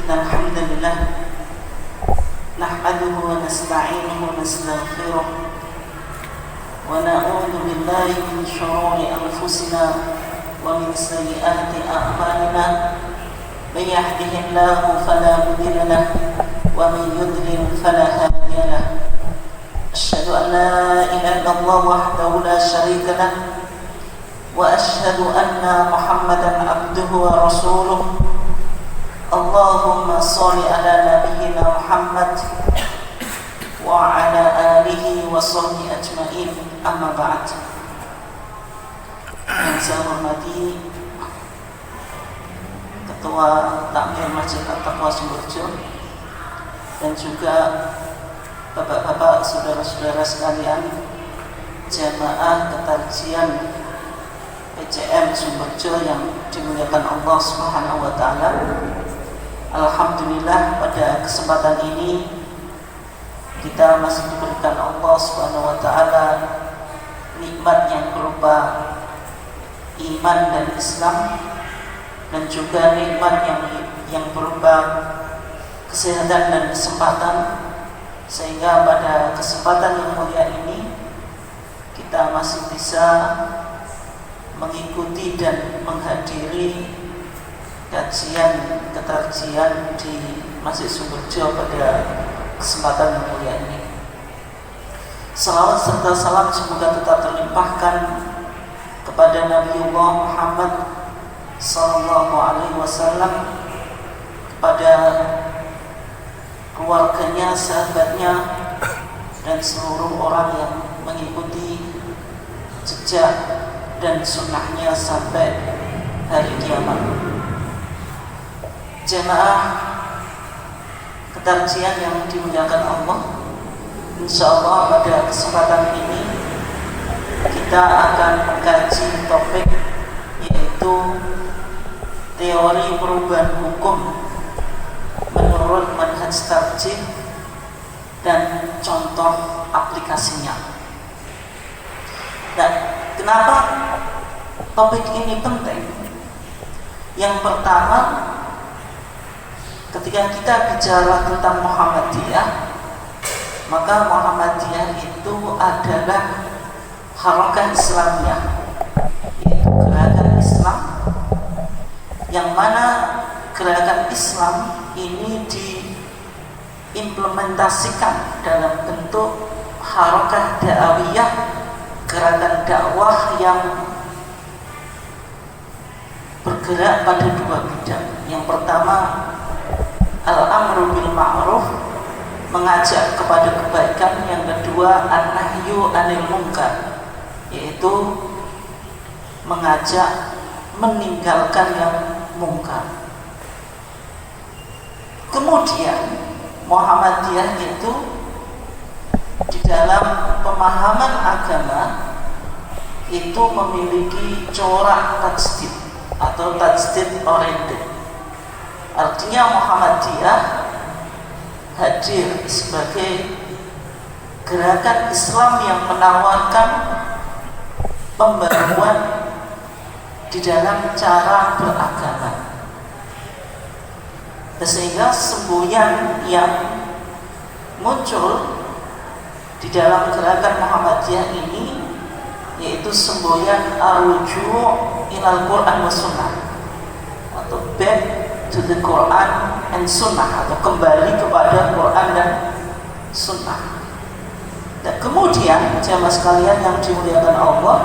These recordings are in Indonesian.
إن الحمد لله نحمده ونستعينه ونستغفره ونعوذ بالله من شرور أنفسنا ومن سيئات أعمالنا من يهده الله فلا مضل له ومن يضلل فلا هادي له أشهد أن لا إله إلا الله وحده لا شريك له وأشهد أن محمدا عبده ورسوله اللهم صل على نبينا محمد وعلى آله وصحبه أجمعين أما بعد. Yang saya hormati Ketua Takmir Masjid At-Taqwa Sumberjo dan juga bapak-bapak, saudara-saudara sekalian, jamaah ketarjian PCM Sumberjo yang dimuliakan Allah Subhanahu wa taala. Alhamdulillah pada kesempatan ini kita masih diberikan Allah Subhanahu wa taala nikmat yang berupa iman dan Islam, dan juga nikmat yang berupa kesehatan dan kesempatan, sehingga pada kesempatan yang mulia ini kita masih bisa mengikuti dan menghadiri kajian ketarjian di Masjid Sumberjo pada kesempatan yang mulia ini. Salawat serta salam semoga tetap terlimpahkan kepada Nabiullah Muhammad sallallahu alaihi wasallam, kepada keluarganya, sahabatnya, dan seluruh orang yang mengikuti jejak dan sunnahnya sampai hari kiamat. Jemaah ketarjian yang dimuliakan Allah, insyaallah pada kesempatan ini kita akan mengkaji topik yaitu teori perubahan hukum menurut manhaj tarjih dan contoh aplikasinya. Dan kenapa topik ini penting? Yang pertama, ketika kita bicara tentang Muhammadiyah, maka Muhammadiyah itu adalah harakah Islamiyah, yaitu gerakan Islam, yang mana gerakan Islam ini diimplementasikan dalam bentuk harakah da'awiyah, gerakan dakwah yang bergerak pada dua bidang. Yang pertama, al-amru bil ma'ruf, mengajak kepada kebaikan. Yang kedua, an-nahyu anil munkar, yaitu mengajak meninggalkan yang mungkar. Kemudian Muhammadiyah itu di dalam pemahaman agama itu memiliki corak tajdid atau tajdid oriented. Artinya Muhammadiyah hadir sebagai gerakan Islam yang menawarkan pembaruan di dalam cara beragama, sehingga semboyan yang muncul di dalam gerakan Muhammadiyah ini yaitu semboyan ar-ruju' ilal Quran wa sunnah, atau back to the Quran and Sunnah, atau kembali kepada Quran dan Sunnah. Dan kemudian jemaah sekalian yang dimuliakan Allah,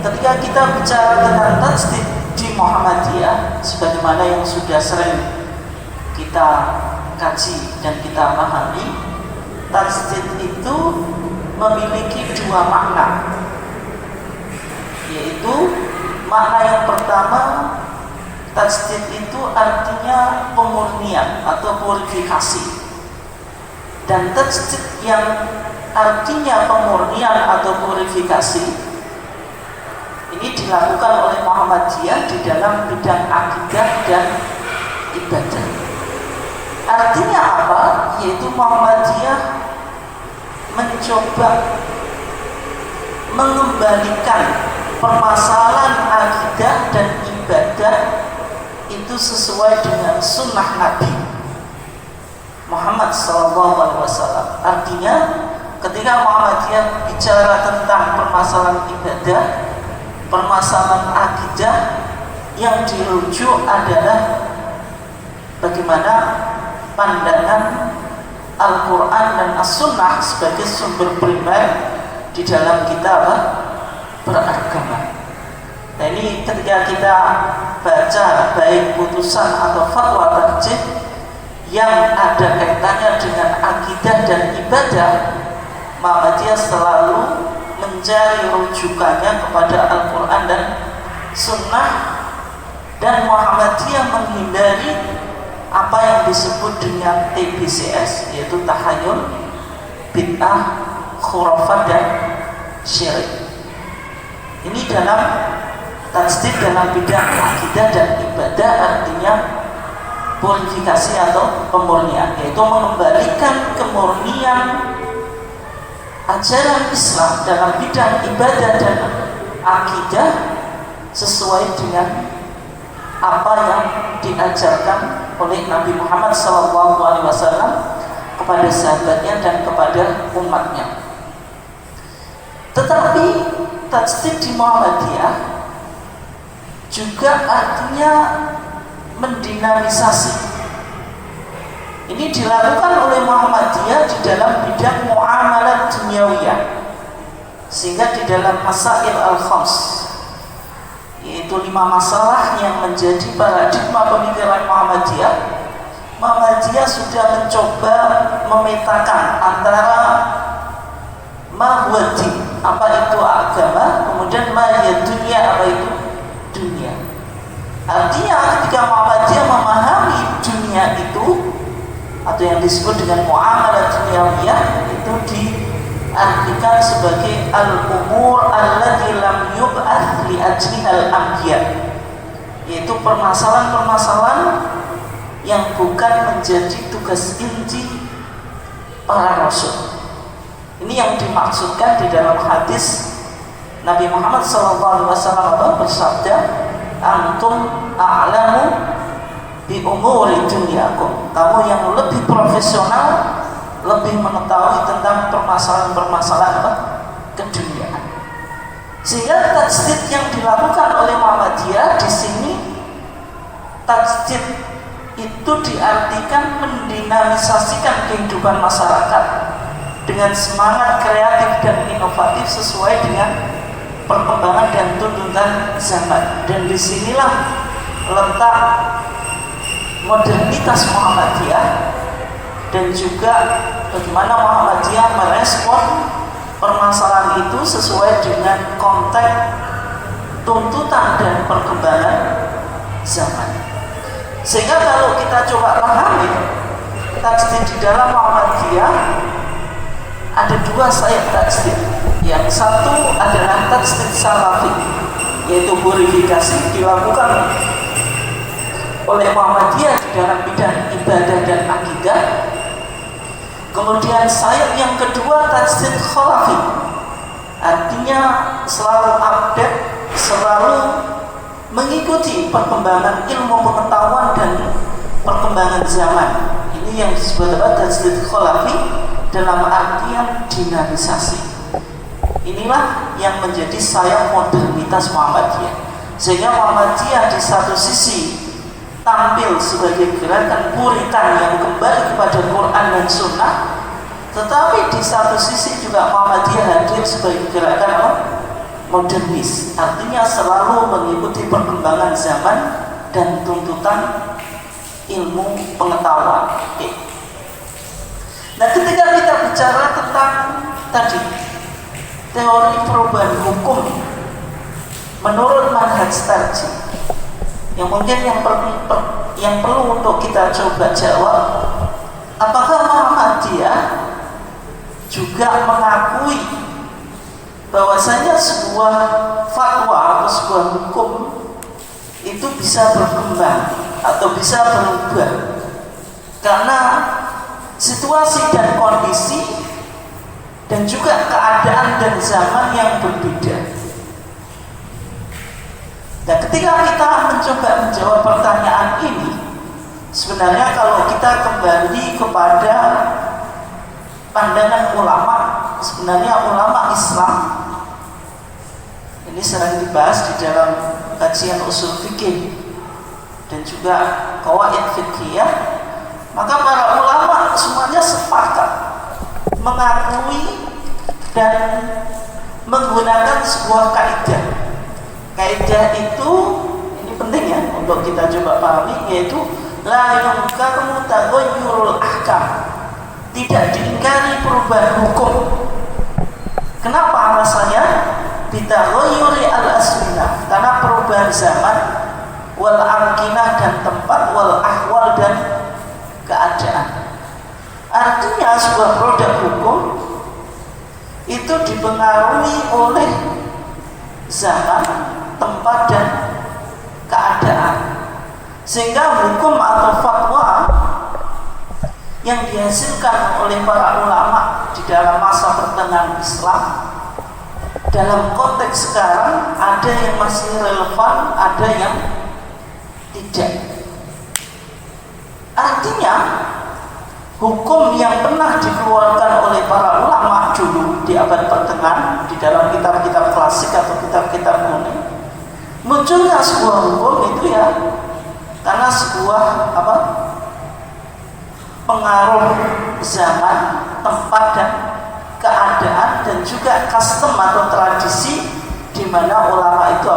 ketika kita bicara tentang tajdid di Muhammadiyah, sebagaimana yang sudah sering kita kaji dan kita pahami, tajdid itu memiliki dua makna, yaitu makna yang pertama, tajdid itu artinya pemurnian atau purifikasi, dan tajdid yang artinya pemurnian atau purifikasi ini dilakukan oleh Muhammadiyah di dalam bidang akidah dan ibadah. Artinya apa? Yaitu Muhammadiyah mencoba mengembalikan permasalahan akidah dan ibadah itu sesuai dengan sunnah Nabi Muhammad SAW. Artinya ketika Muhammadiyah bicara tentang permasalahan ibadah, permasalahan akidah, yang dirujuk adalah bagaimana pandangan Al-Quran dan As-Sunnah sebagai sumber primer di dalam kita beragama. Nah ini ketika kita baca baik putusan atau fatwa tarjih yang ada kaitannya dengan akidah dan ibadah, Muhammadiyah selalu mencari rujukannya kepada Al-Quran dan Sunnah, dan Muhammadiyah menghindari apa yang disebut dengan TBCS, yaitu tahayul, bid'ah, khurafat dan syirik. Ini dalam tasdid dalam bidang akidah dan ibadah, artinya purifikasi atau pemurnian, yaitu mengembalikan kemurnian ajaran Islam dalam bidang ibadah dan akidah sesuai dengan apa yang diajarkan oleh Nabi Muhammad SAW kepada sahabatnya dan kepada umatnya. Tetapi tajdid di Muhammadiyah juga artinya mendinamisasi. Ini dilakukan oleh Muhammadiyah di dalam bidang muamalat duniawiyah, sehingga di dalam masail al-khams, yaitu 5 masalah yang menjadi paradigma pemikiran Muhammadiyah, Muhammadiyah sudah mencoba memetakan antara ma huwa din, apa itu agama, kemudian ma hiya dunya, apa itu dunia. Artinya ketika Muhammadiyah memahami dunia itu atau yang disebut dengan muamalah duniawiyah, itu diartikan sebagai al-umur allati lam yub'ats li ajlihal anbiya, yaitu permasalahan-permasalahan yang bukan menjadi tugas inti para rasul. Ini yang dimaksudkan di dalam hadis Nabi Muhammad SAW bersabda, antum a'lamu bi umuri dunyakum, kamu yang lebih profesional, lebih mengetahui tentang permasalahan-permasalahan keduniaan. Sehingga tajdid yang dilakukan oleh Muhammadiyah di sini, tajdid itu diartikan mendinamisasikan kehidupan masyarakat dengan semangat kreatif dan inovatif sesuai dengan perkembangan dan tuntutan zaman. Dan disinilah letak modernitas Muhammadiyah dan juga bagaimana Muhammadiyah merespon permasalahan itu sesuai dengan konteks tuntutan dan perkembangan zaman. Sehingga kalau kita coba pahami tajdid di dalam Muhammadiyah, ada 2 sayap tajdid. Yang satu adalah tajdid salafi, yaitu purifikasi dilakukan oleh Muhammadiyah di dalam bidang ibadah dan akidah. Kemudian sayap yang kedua tajdid khalafi, artinya selalu update, selalu mengikuti perkembangan ilmu pengetahuan dan perkembangan zaman. Ini yang disebut tajdid khalafi dalam artian dinamisasi. Inilah yang menjadi sayap modernitas Muhammadiyah. Sehingga Muhammadiyah di satu sisi tampil sebagai gerakan puritan yang kembali kepada Quran dan Sunnah, tetapi di satu sisi juga Muhammadiyah hadir sebagai gerakan modernis, artinya selalu mengikuti perkembangan zaman dan tuntutan ilmu pengetahuan. Nah, ketika kita bicara tentang tadi teori perubahan hukum menurut manhaj tarjih, yang mungkin yang perlu untuk kita coba jawab, apakah Muhammadiyah juga mengakui bahwasanya sebuah fatwa atau sebuah hukum itu bisa berkembang atau bisa berubah karena situasi dan kondisi dan juga keadaan dan zaman yang berbeda. Nah, ketika kita mencoba menjawab pertanyaan sebenarnya kalau kita kembali kepada pandangan ulama, sebenarnya ulama Islam ini sering dibahas di dalam kajian usul fikih dan juga qawaid fikih. Maka para ulama semuanya sepakat mengakui dan menggunakan sebuah kaidah. Kaidah itu ini penting ya untuk kita coba pahami, yaitu la yunkaru taghayyurul ahkam. Tidak diingkari perubahan hukum. Kenapa alasannya? Bitaghayyuri al-asminah, karena perubahan zaman, wal amkinah dan tempat, wal ahwal dan keadaan. Artinya sebuah produk hukum itu dipengaruhi oleh zaman, tempat dan keadaan, sehingga hukum atau fatwa yang dihasilkan oleh para ulama di dalam masa pertengahan Islam dalam konteks sekarang ada yang masih relevan, ada yang tidak. Artinya hukum yang pernah dikeluarkan oleh para ulama dulu di abad pertengahan di dalam kitab-kitab klasik atau kitab-kitab kuning, munculnya sebuah hukum itu ya karena sebuah pengaruh zaman, tempat dan keadaan, dan juga custom atau tradisi di mana ulama itu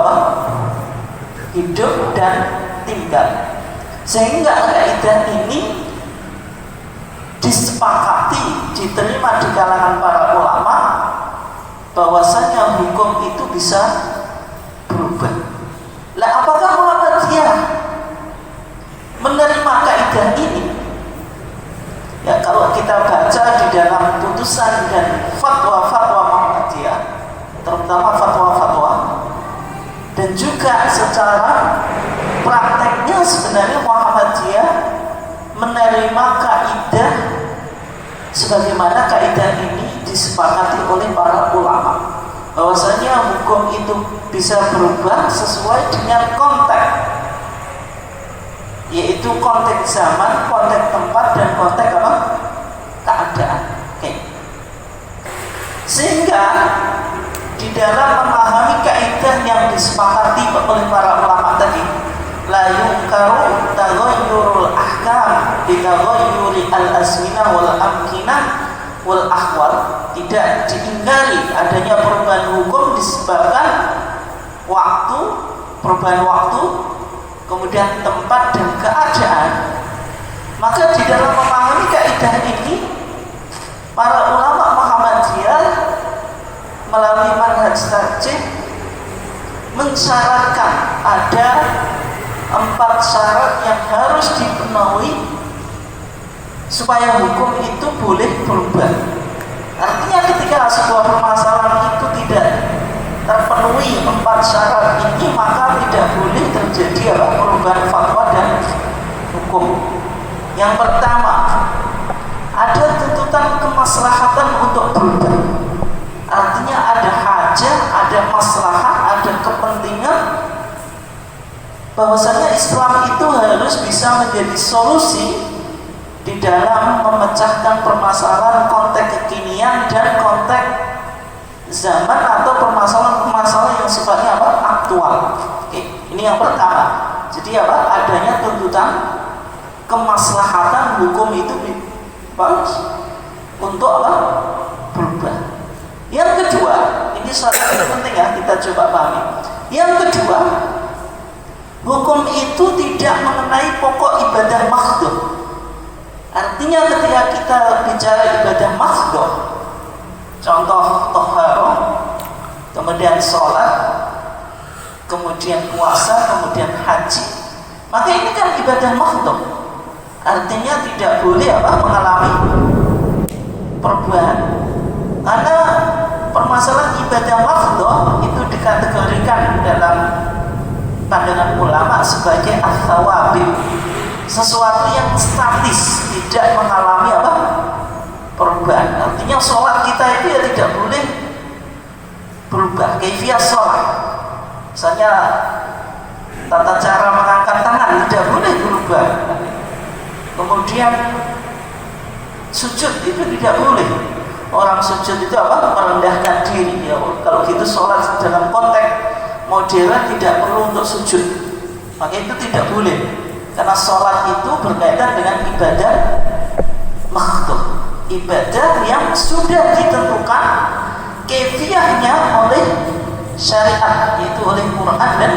hidup dan tinggal. Sehingga kaidah ini disepakati, diterima di kalangan para ulama bahwasanya hukum itu bisa berubah. Lah apakah Muhammadiyah menerima kaidah ini? Ya, kalau kita baca di dalam putusan dan fatwa-fatwa Muhammadiyah, terutama fatwa-fatwa, dan juga secara prakteknya sebenarnya Muhammadiyah menerima kaidah sebagaimana kaidah ini disepakati oleh para ulama, bahwasanya hukum itu bisa berubah sesuai dengan konteks, yaitu konteks zaman, konteks tempat, dan konteks keadaan. Sehingga di dalam memahami kaidah yang disepakati oleh para ulama tadi, la yunkaru taghayyurul ahkam bitaghayyuri al-azminah wal amkinah wal ahwal, tidak diingkari adanya perubahan hukum disebabkan waktu, perubahan waktu, kemudian tempat dan keadaan. Maka di dalam memahami kaidah ini, para ulama Muhammadiyah melalui manhaj tarjih mensyaratkan ada 4 syarat yang harus dipenuhi supaya hukum itu boleh berubah. Artinya ketika sebuah permasalahan itu tidak terpenuhi 4 syarat ini, maka tidak boleh terjadi perubahan fatwa dan hukum. Yang pertama, ada tuntutan kemaslahatan untuk berubah. Artinya ada hajah, ada maslahah, ada kepentingan bahwasanya Islam itu harus bisa menjadi solusi di dalam memecahkan permasalahan konteks kekinian dan konteks zaman atau permasalahan-permasalahan yang sifatnya aktual. Oke, ini yang pertama. Jadi adanya tuntutan kemaslahatan hukum itu untuk berubah. Yang kedua, ini syarat yang penting ya, kita coba pahami. Yang kedua, hukum itu tidak mengenai pokok ibadah makhdhuf. Artinya ketika kita bicara ibadah makhdhuf, contoh thaharah, kemudian sholat, kemudian puasa, kemudian haji, maka ini kan ibadah makhdhuf. Artinya tidak boleh mengalami perubahan. Karena permasalahan ibadah makhdhuf itu dikategorikan dalam pandangan ulama sebagai as-sawabib, sesuatu yang statis, tidak mengalami perubahan. Artinya sholat kita itu ya tidak boleh berubah. Kaifiyah sholat, misalnya tata cara mengangkat tangan tidak boleh berubah. Kemudian sujud itu tidak boleh. Orang sujud itu apa? Merendahkan diri. Ya, kalau gitu sholat dalam konteks modern tidak perlu untuk sujud. Maka itu tidak boleh. Karena sholat itu berkaitan dengan ibadah makhdud, ibadah yang sudah ditentukan kefiahnya oleh syariat, yaitu oleh Quran dan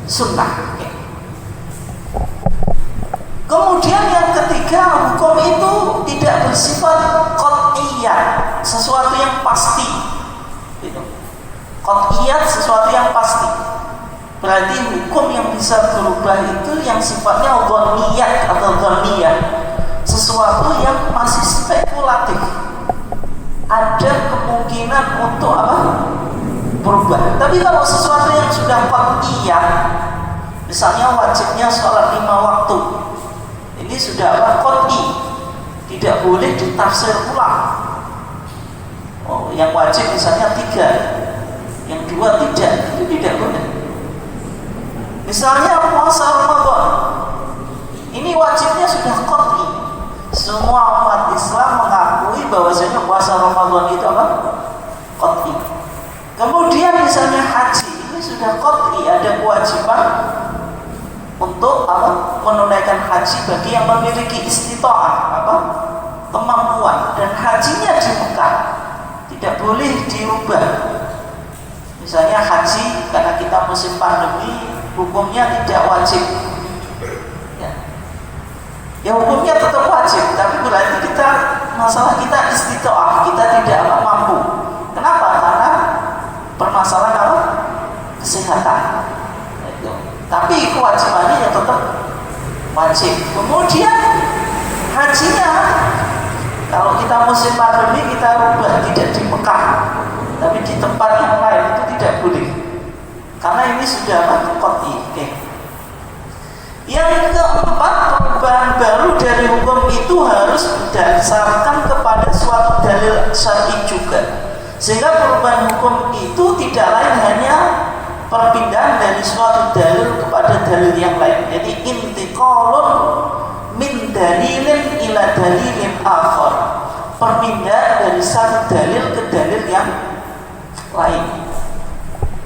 Sunnah. Kemudian yang ketiga, hukum itu tidak bersifat qat'iyah, sesuatu yang pasti. Qat'iyah sesuatu yang pasti. Berarti hukum yang bisa berubah itu yang sifatnya dhanniyah atau dhanniyah, sesuatu yang masih spekulatif. Ada kemungkinan untuk apa? Berubah. Tapi kalau sesuatu yang sudah qat'iyah, misalnya wajibnya sholat 5 waktu, ini sudah apa? Qat'i, tidak boleh ditafsir ulang. Oh, yang wajib misalnya 3, yang 2 tidak, itu tidak boleh. Misalnya puasa Ramadan, ini wajibnya sudah qat'i. Semua umat Islam mengakui bahwasanya puasa Ramadan itu apa? Qat'i. Kemudian misalnya haji, ini sudah qat'i, ada kewajiban untuk apa? Menunaikan haji bagi yang memiliki istita'ah, apa? Kemampuan, dan hajinya di Mekah, tidak boleh dirubah. Misalnya haji karena kita musim pandemi, hukumnya tidak wajib. Ya hukumnya tetap wajib, tapi berarti kita masalah kita istita'ah, kita tidak mampu. Kenapa? Karena permasalahan apa? Kesehatan. Tapi kewajibannya ya tetap wajib. Kemudian hajinya, kalau kita musim pandemi kita rubah, tidak di Mekah, tapi di tempat yang lain, itu tidak boleh. Karena ini sudah qat'i. Okay. Yang keempat, perubahan baru dari hukum itu harus berdasarkan kepada suatu dalil syar'i juga. Sehingga perubahan hukum itu tidak lain hanya perpindahan dari suatu dalil kepada dalil yang lain. Jadi intiqalun min dalilin ila dalilin akhar, perpindahan dari satu dalil ke dalil yang lain.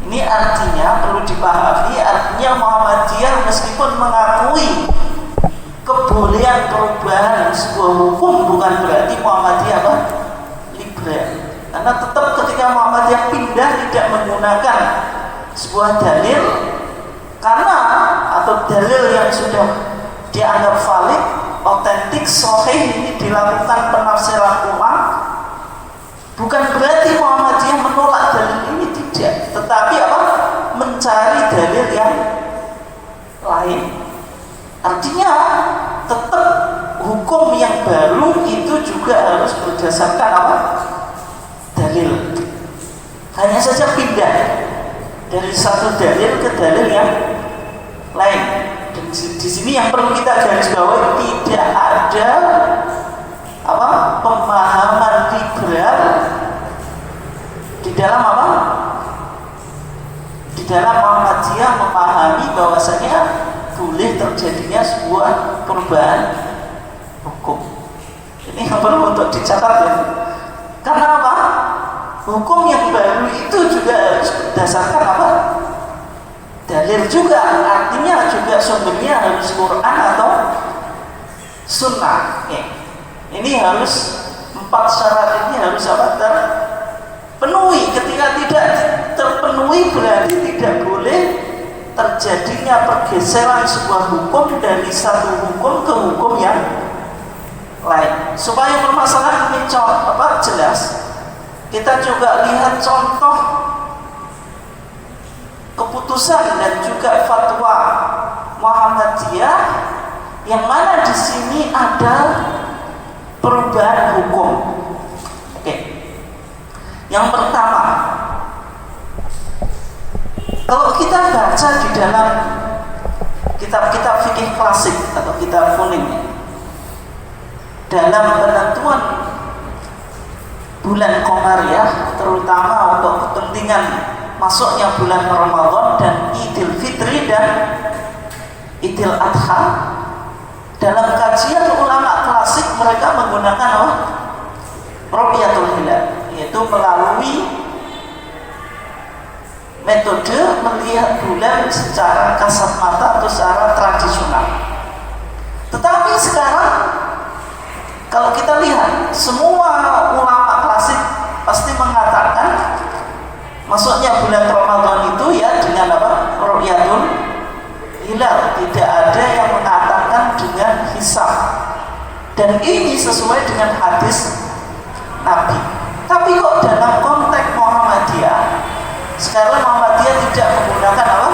Ini artinya perlu dipahami, artinya Muhammadiyah meskipun mengakui kebolehan perubahan sebuah hukum, bukan berarti Muhammadiyah apa? Liberal. Karena tetap ketika Muhammadiyah pindah tidak menggunakan sebuah dalil karena atau dalil yang sudah dianggap valid, otentik, sahih, ini dilakukan penafsiran ulang, bukan berarti Muhammadiyah menolak dalil ini, tidak, tetapi apa? Mencari dalil yang lain. Artinya tetap hukum yang baru itu juga harus berdasarkan apa? Dalil. Hanya saja pindah dari satu dalil ke dalil yang lain. Dan di sini yang perlu kita garis bawahi, tidak ada apa? Pemahaman liberal di dalam apa? Di dalam Muhammadiyah memahami bahwasanya boleh terjadinya sebuah perubahan hukum. Ini yang perlu untuk dicatat ya. Karena apa? Hukum yang baru itu juga harus berdasarkan apa? Dalil juga, artinya juga sumbernya harus Quran atau Sunnah. Ini harus 4 syarat ini harus apa? Terpenuhi. Ketika tidak terpenuhi berarti tidak boleh terjadinya pergeseran sebuah hukum dari satu hukum ke hukum yang lain. Supaya permasalahan ini jelas, kita juga lihat contoh keputusan dan juga fatwa Muhammadiyah yang mana di sini ada perubahan hukum. Oke. Yang pertama, kalau kita baca di dalam kitab-kitab fikih klasik atau kitab kuning, dalam penentuan bulan Qamariyah, terutama untuk kepentingan masuknya bulan Ramadan dan Idul Fitri dan Idul Adha, Dalam kajian ulama klasik mereka menggunakan apa? Ru'yatul hilal, yaitu melalui metode melihat bulan secara kasat mata atau secara tradisional. Tetapi sekarang kalau kita lihat, semua ulama klasik pasti mengatakan masuknya bulan Ramadan itu ya dengan apa? Ru'yatul hilal. Tidak ada yang mengatakan dengan hisab. Dan ini sesuai dengan hadis Nabi. Tapi kok dalam konteks Muhammadiyah, sekarang Muhammadiyah tidak menggunakan apa?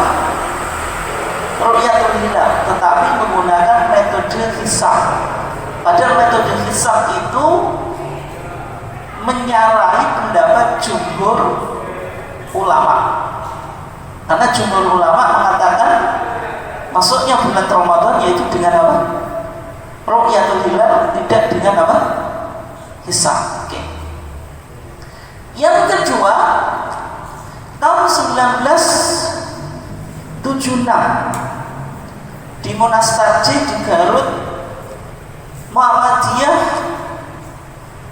Ru'yatul hilal, tetapi menggunakan metode hisab. Padahal metode hisab itu menyalahi pendapat jumhur ulama. Karena jumhur ulama mengatakan masuknya bulan Ramadan yaitu dengan apa? Ru'yatul hilal, tidak dengan apa? Hisab. Oke. Yang kedua, tahun 1976 di Monas Tarji di Garut, Muhammadiyah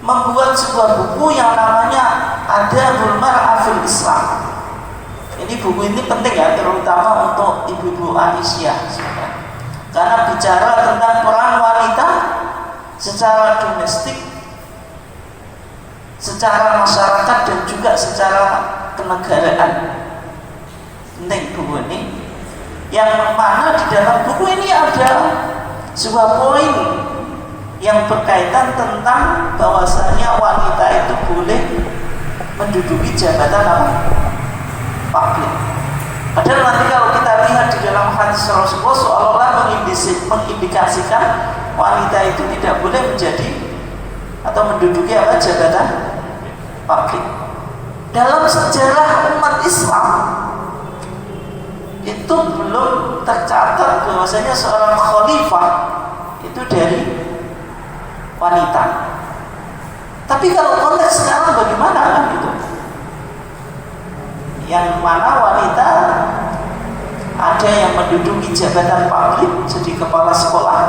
membuat sebuah buku yang namanya Adabul Mar'ah fil Islam. Ini buku ini penting ya, terutama untuk ibu-ibu Aisyah, karena bicara tentang peran wanita secara domestik, secara masyarakat, dan juga secara kenegaraan. Penting buku ini, yang mana di dalam buku ini ada sebuah poin yang berkaitan tentang bahwasanya wanita itu boleh menduduki jabatan apa? Publik. Padahal nanti kalau kita lihat di dalam hadis Rasulullah seolah-olah mengindikasikan wanita itu tidak boleh menjadi atau menduduki apa? Jabatan publik. Dalam sejarah umat Islam itu belum tercatat bahwasanya seorang khalifah itu dari wanita. Tapi kalau konteks sekarang bagaimana kan gitu? Yang mana wanita ada yang menduduki jabatan publik, jadi kepala sekolah,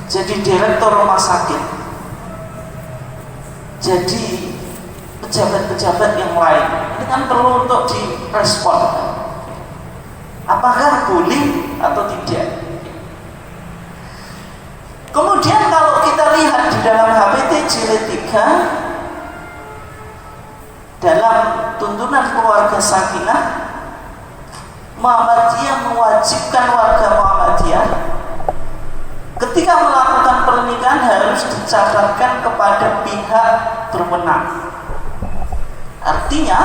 jadi direktur rumah sakit, jadi pejabat-pejabat yang lain. Ini kan perlu untuk direspon. Apakah boleh atau tidak? Kemudian kalau kita lihat di dalam HPT jilid 3 dalam tuntunan keluarga sakinah, Muhammadiyah mewajibkan warga Muhammadiyah ketika melakukan pernikahan harus dicatatkan kepada pihak berwenang. Artinya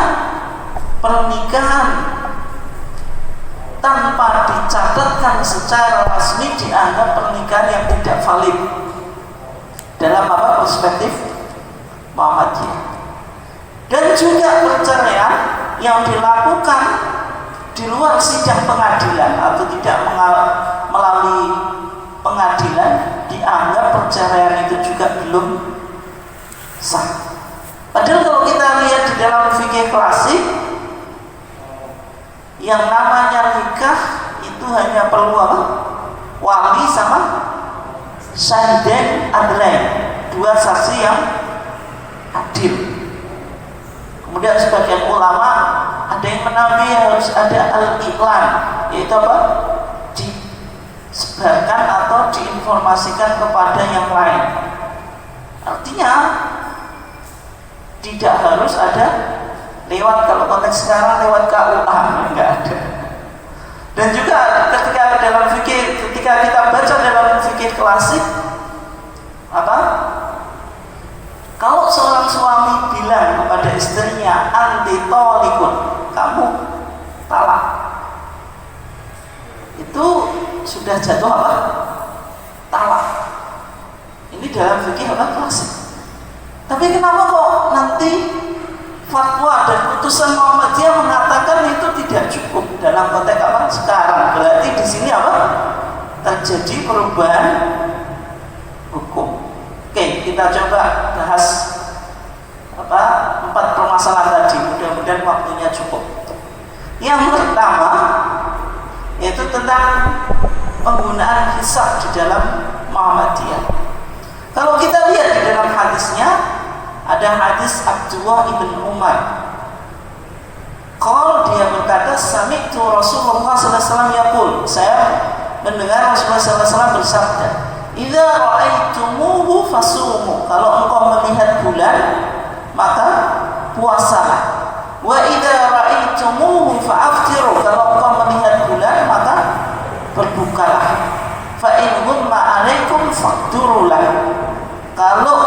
pernikahan tanpa dicatatkan secara resmi dianggap pernikahan yang tidak valid dalam apa? Perspektif Muhammadiyah. Dan juga perceraian yang dilakukan di luar sidang pengadilan atau tidak melalui pengadilan dianggap perceraian itu juga belum sah. Padahal kalau kita lihat di dalam fikih klasik, yang namanya nikah itu hanya perlu apa? Wali sama syahidain adlain, dua saksi yang adil. Kemudian sebagian ulama ada yang menambahi harus ada al-iklan, yaitu apa? Disebarkan atau diinformasikan kepada yang lain. Artinya tidak harus ada lewat, kalau konteks sekarang lewat KUA, enggak ada. Dan juga ketika dalam fikih, ketika kita baca dalam fikih klasik apa? Kalau seorang suami bilang kepada istrinya anti tolikun, kamu talak, itu sudah jatuh apa? Talak. Ini dalam fikih apa? Klasik. Tapi kenapa kok nanti fatwa dan putusan Muhammadiyah mengatakan itu tidak cukup dalam konteks apa? Sekarang berarti di sini apa? Terjadi perubahan hukum. Oke, kita coba bahas apa? 4 permasalahan tadi. Mudah-mudahan waktunya cukup. Yang pertama yaitu tentang penggunaan hisab di dalam Ada hadis Abdullah ibn Umar. Kalau dia berkata, sami'tu Rasulullah SAW yaqul, saya mendengar Rasulullah SAW bersabda, idza ra'aitumuhu fasumu, kalau engkau melihat bulan maka puasalah. Wa idza ra'aitumuhu fa'aftiru, kalau engkau melihat bulan maka berbukalah. Fa in humma 'alaikum faqdurulah, kalau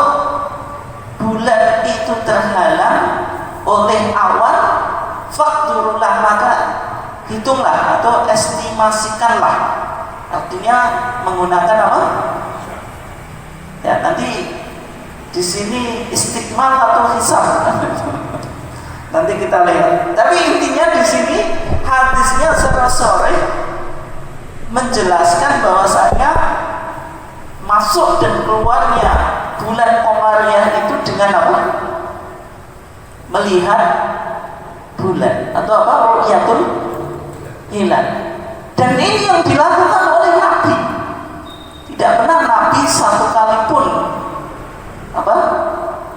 bulan itu terhalang oleh awan, faqdurulah, maka hitunglah atau estimasikanlah. Artinya menggunakan apa? Ya, nanti di sini istikmal atau hisab. Nanti kita lihat. Tapi intinya di sini hadisnya secara sore menjelaskan bahwasanya masuk dan keluarnya bulan Qamariyah itu dengan apa? Melihat bulan atau apa? Ru'yatul hilal. Dan ini yang dilakukan oleh Nabi. Tidak pernah Nabi satu kali pun apa?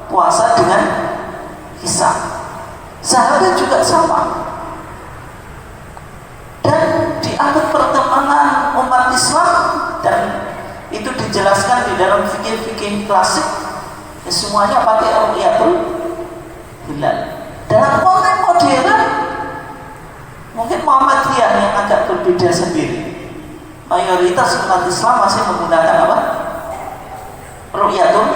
Puasa dengan hisab. Sahabat juga sama. Dan di akhir pertemanan umat Islam, dan itu dijelaskan di dalam fikih-fikih klasik, ya semuanya pakai ru'yatul hilal. Dalam konteks modern mungkin Muhammadiyah yang agak berbeda sendiri. Mayoritas umat Islam masih menggunakan apa? Ru'yatul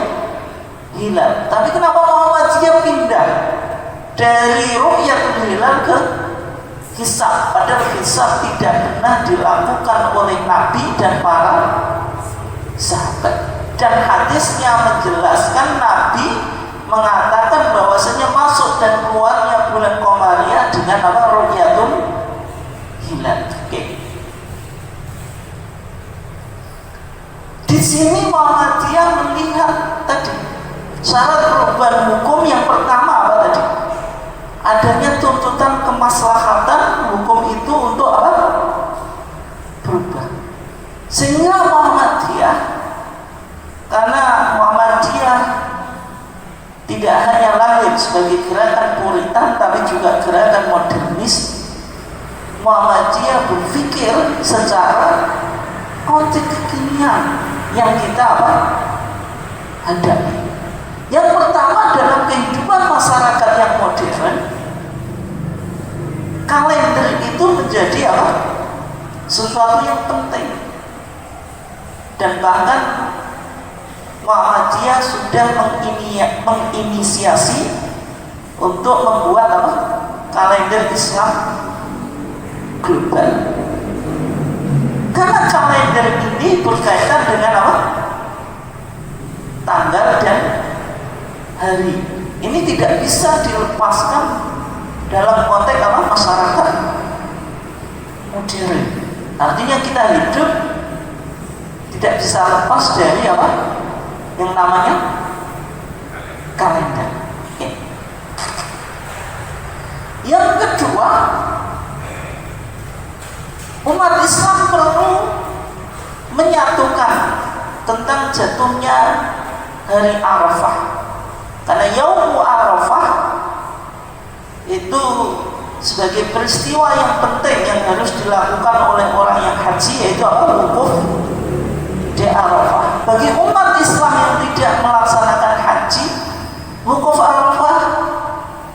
hilal. Tapi kenapa Muhammadiyah pindah dari ru'yatul hilal ke hisab? Padahal hisab tidak pernah dilakukan oleh Nabi dan para sahabat. Dan hadisnya menjelaskan Nabi mengatakan bahwasanya masuk dan keluarnya bulan Qamariyah dengan apa? Ru'yatul hilal. Oke. Di sini Muhammadiyah melihat tadi syarat perubahan hukum yang pertama apa tadi? Adanya tuntutan kemaslahatan hukum itu untuk apa? Berubah. Sehingga Muhammadiyah, karena Muhammadiyah tidak hanya lahir sebagai gerakan Puritan tapi juga gerakan modernis, Muhammadiyah berpikir secara konteks kekinian yang kita apa? Hadapi. Yang pertama, dalam kehidupan masyarakat yang modern, kalender itu menjadi apa? Sesuatu yang penting. Dan bahkan Muhammadiyah sudah menginisiasi untuk membuat apa? Kalender Islam global. Karena kalender ini berkaitan dengan apa? Tanggal dan hari. Ini tidak bisa dilepaskan dalam konteks apa? Masyarakat modern. Artinya kita hidup tidak bisa lepas dari apa? Yang namanya kalender. Oke. Yang kedua, umat Islam perlu menyatukan tentang jatuhnya hari Arafah. Karena Yaumul Arafah itu sebagai peristiwa yang penting yang harus dilakukan oleh orang yang haji, yaitu apa? Wukuf di Arafah. Bagi umat Islam yang tidak melaksanakan haji, wukuf Arafah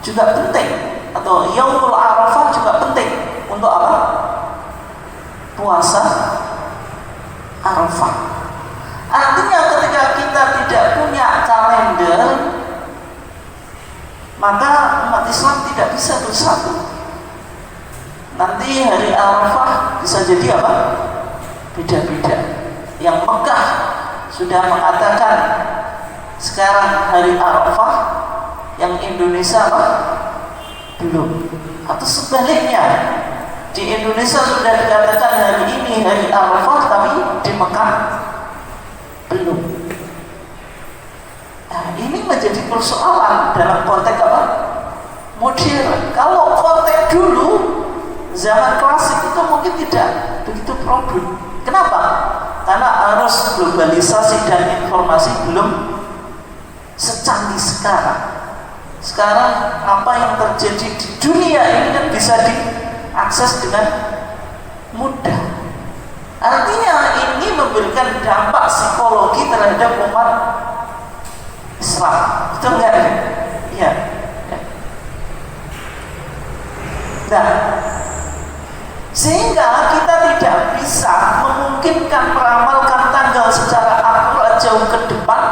juga penting, atau Yaumul Arafah juga penting untuk apa? Puasa Arafah. Artinya ketika kita tidak punya kalender, maka umat Islam tidak bisa bersatu. Nanti hari Arafah bisa jadi apa? Beda-beda. Yang Mekah sudah mengatakan sekarang hari Arafah, yang Indonesia apa? Belum. Atau sebaliknya, di Indonesia sudah dikatakan hari ini hari Arafah, tapi di Mekah belum. Nah, ini menjadi persoalan dalam konteks apa? Modern. Kalau konteks dulu, zaman klasik itu mungkin tidak begitu problem. Kenapa? Karena arus globalisasi dan informasi belum secanggih sekarang. Sekarang apa yang terjadi di dunia ini kan bisa diakses dengan mudah. Artinya ini memberikan dampak psikologi terhadap umat Islam. Betul nggak? Iya. Nah, sehingga kita tidak bisa memungkinkan meramalkan tanggal secara akurat jauh ke depan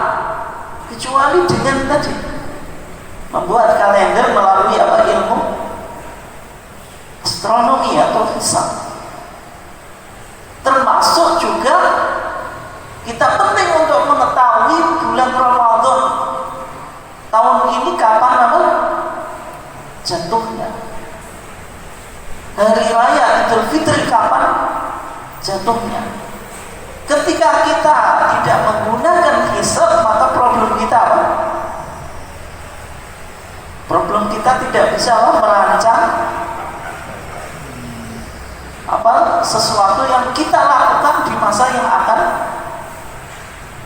kecuali dengan tadi membuat kalender melalui ilmu astronomi atau hisab. Termasuk juga kita penting untuk mengetahui bulan Ramadan tahun ini kapan jatuhnya, hari raya Idul Fitri kapan jatuhnya. Ketika kita tidak menggunakan hisab, maka problem kita apa? Problem kita tidak bisa merancang sesuatu yang kita lakukan di masa yang akan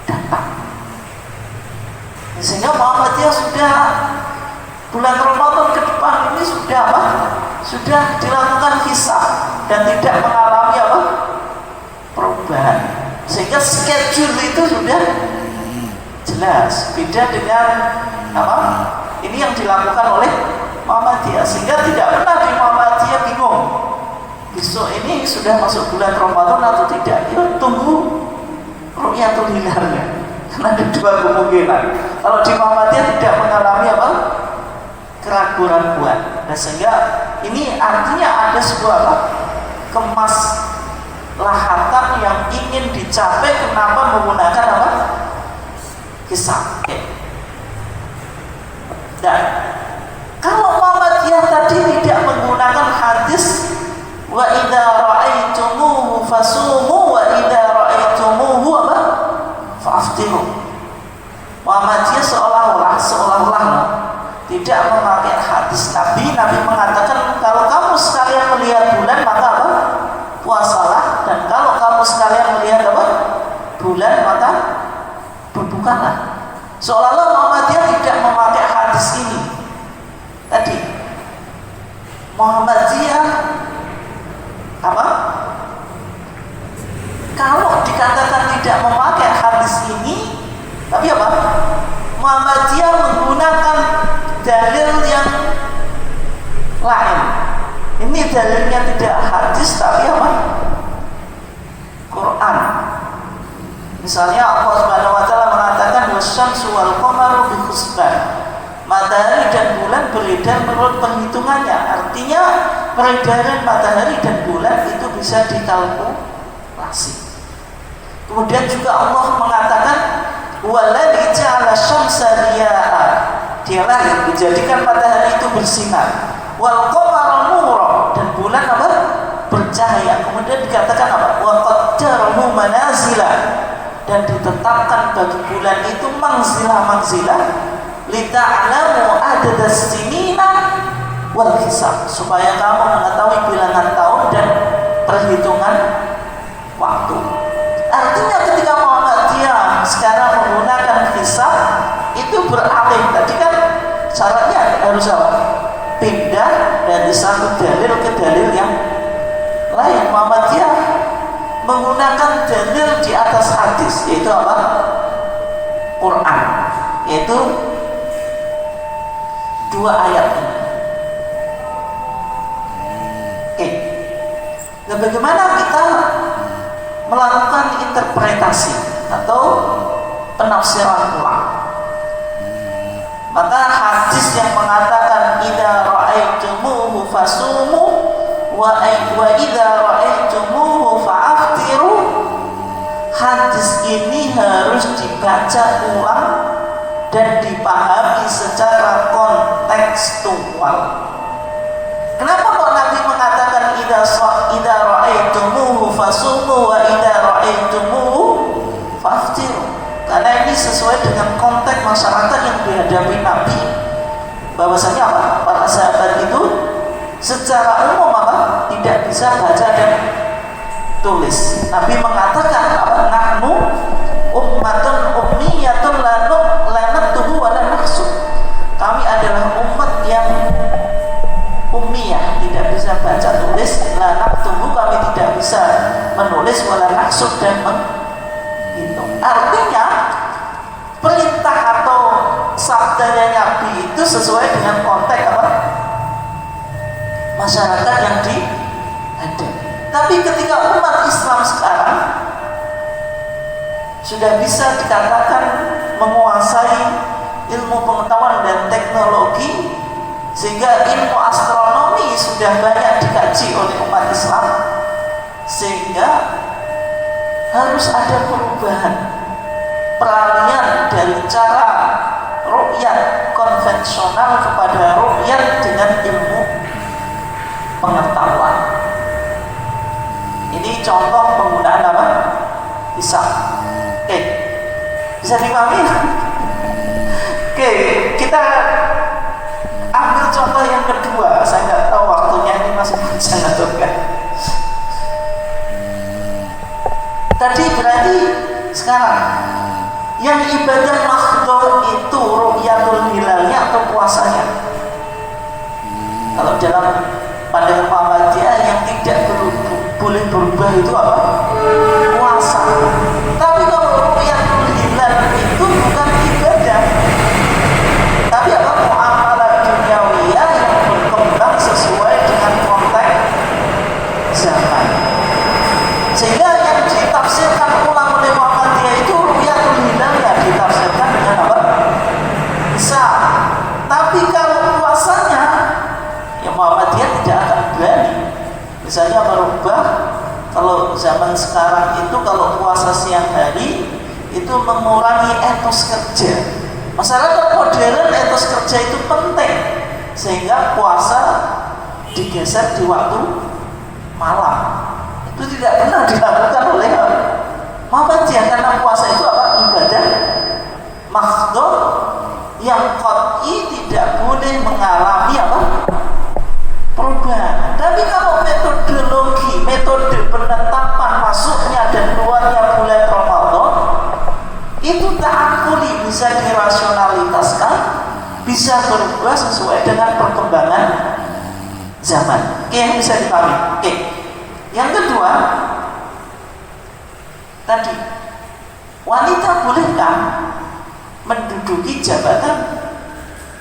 datang. Sehingga Muhammadiyah sudah bulan Ramadan ke depan ini sudah dilakukan hisab dan tidak mengalami perubahan. Sehingga schedule itu sudah jelas. Beda dengan ini yang dilakukan oleh Muhammadiyah, sehingga tidak pernah di Muhammadiyah bingung besok ini sudah masuk bulan Ramadan atau tidak. Ya tunggu ru'yatul hilalnya, karena ada dua kemungkinan. Kalau di Muhammadiyah tidak mengalami keraguan-keraguan. Nah, sehingga ini artinya ada sebuah kemaslahatan yang ingin dicapai. Kenapa menggunakan hisab? Dan kalau Muhammadiyah tadi tidak menggunakan hadis wa idza ra'aitumuhu fasumu wa idza ra'aitumuhu fa'aftiru. Muhammadiyah seolah-olah tidak memakai hadis Nabi. Nabi mengatakan kalau kamu sekalian melihat bulan maka puasalah, dan kalau kamu sekalian melihat bulan maka berbukalah. Seolah-olah Muhammadiyah tidak memakai hadis ini. Tadi Muhammadiyah kalau dikatakan tidak memakai hadis ini, tapi Muhammadiyah menggunakan dalil yang lain. Ini dalilnya tidak hadis tapi Quran. Misalnya Allah Subhanahu wa taala mengatakan wasyamsu wal qamaru bi husban. Matahari dan bulan beredar menurut perhitungannya. Artinya peredaran matahari dan bulan itu bisa dikalkulasi. Kemudian juga Allah mengatakan waladzi ja'ala syamsa riya'a. Dialah yang menjadikan matahari itu bersinar. Wal qamara nura, dan bulan bercahaya. Kemudian dikatakan wa qaddarahu manazila, dan ditetapkan bagi bulan itu manzilah-manzilah lita'lamu adadas sinina wal hisab, supaya kamu mengetahui bilangan tahun dan perhitungan waktu. Artinya ketika Muhammadiyah sekarang menggunakan hisab, itu beralih. Tadi kan syaratnya harus pindah dari satu dalil ke dalil yang lain. Muhammadiyah menggunakan dalil di atas hadis, yaitu Quran, yaitu dua ayat ini. Oke. Nah, bagaimana kita melakukan interpretasi atau penafsiran ulang? Maka hadis yang mengatakan idza ra'aitumuhu fasumu wa idza ra'aitumuhu fa'aftiru, hadis ini harus dibaca ulang dan dipahami secara kontekstual. Kenapa kok Nabi mengatakan idza ra'aitumuhu fasumu wa idza ra'aitumuhu fa'aftiru? Karena ini sesuai dengan konteks masyarakat yang dihadapi Nabi. Bahwasanya para sahabat itu secara umum tidak bisa baca dan tulis. Nabi mengatakan nahnu ummatun ummiyatun la naktubu wa la nahsub. Kami adalah Artinya perintah atau sabdanya Nabi itu sesuai dengan konteks apa? Masyarakat yang dihadapi. Tapi ketika umat Islam sekarang sudah bisa dikatakan menguasai ilmu pengetahuan dan teknologi, sehingga ilmu astronomi sudah banyak dikaji oleh umat Islam, sehingga harus ada perubahan, peralihan dari cara ru'yat konvensional kepada ru'yat dengan ilmu pengetahuan. Ini contoh penggunaan apa? Hisab. Oke, bisa dipahami? Oke, kita ambil contoh yang kedua. Saya nggak tahu waktunya ini masih panjang atau enggak. Tadi berarti sekarang yang ibadah makhdhur itu ru'yatul hilalnya atau puasanya. Kalau dalam pandangan Muhammadiyah yang tidak boleh berubah itu apa? Puasa. Tapi kalau ru'yatul hilal itu bukan ibadah, tapi apa? Muamalah duniawiyah yang berkembang sesuai dengan konteks zaman. Sehingga yang ditafsirkan ulang oleh Muhammadiyah itu ru'yatul hilal nggak ditafsirkan dengan apa? Bisa. Tapi kalau puasanya, ya Muhammadiyah tidak akan berani. Misalnya merubah, kalau zaman sekarang itu kalau puasa siang hari itu mengurangi etos kerja. Masyarakat modern etos kerja itu penting, sehingga puasa digeser di waktu malam. Itu tidak pernah dilakukan oleh Muhammadiyah, karena puasa itu apa? Ibadah makhdhur yang qat'i, tidak boleh mengalami apa? Perubahan. Tapi kalau metodologi, metode penetapan masuknya dan keluarnya bulan Ramadan itu ta'akuli, bisa dirasionalitaskan, bisa berubah sesuai dengan perkembangan zaman. Oke, yang bisa dipahami. Oke. Yang kedua, tadi wanita bolehkah menduduki jabatan